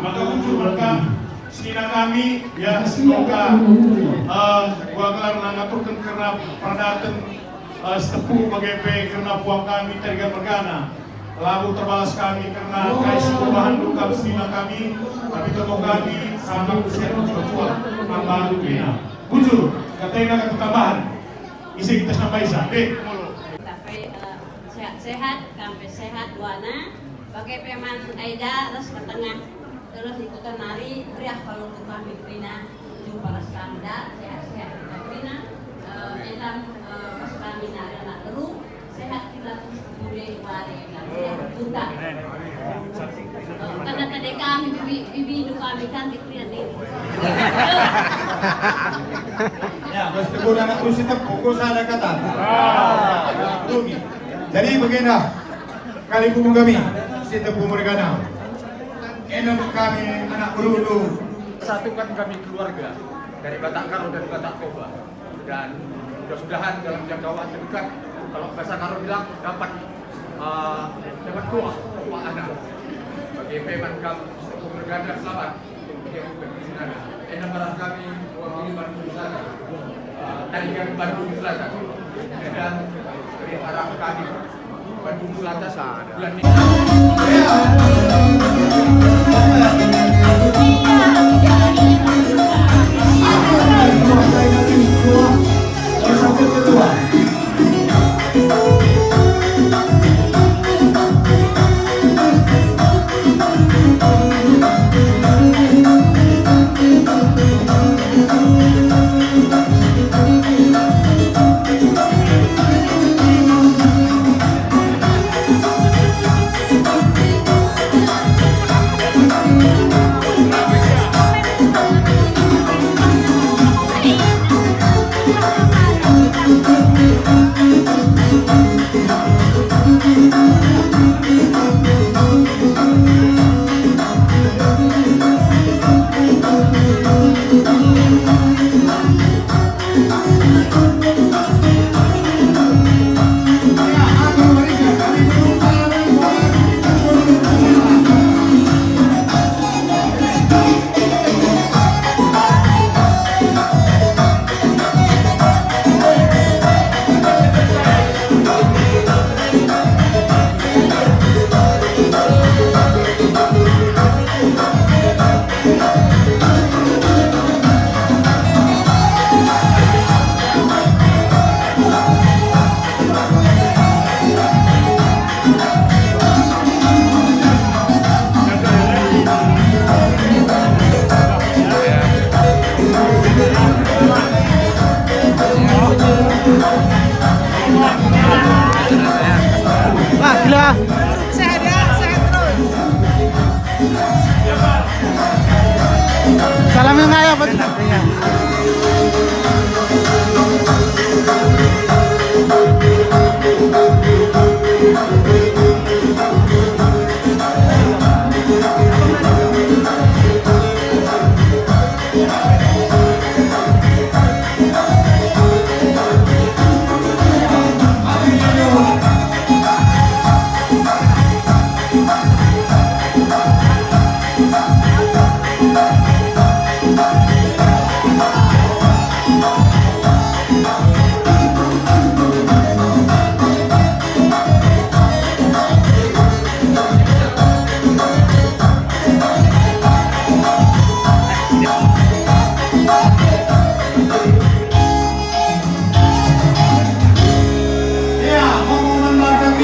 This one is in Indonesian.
maka muncul mereka sina kami ya semoga gua kelar nangaturkan karena perdatan setepu bagai karena puang kami terga mergana lalu terbalas kami karena kais perubahan duka sina kami tapi tokoh kami sama usia tua tambahan dunia bujur katanya kata tambahan isi kita sampai sampai sehat sampai sehat duana pakai peman Aida terus ke tengah terus ikutan nari teriak kalau untuk kami Krina jumpa skanda sehat-sehat kita Krina elam pas kami nari anak terus sehat kita terus boleh wari buka karena tadi kami bibi itu kami cantik Krina ini ya mesti guna anak terus itu pukul sana kata jadi begini kali buku kami si tepu mereka enak kami anak berulu satukan kami keluarga dari Batak Karo dan Batak Toba dan mudah-mudahan dalam jangka waktu dekat kalau bahasa Karo bilang dapat kuah anak bagi peman kami pemergana selamat yang berkesinangan enak barang kami wakili Bandung Selatan tarikan Bandung Selatan dan dari arah kami Bandung Selatan bulan ini Salamin nga,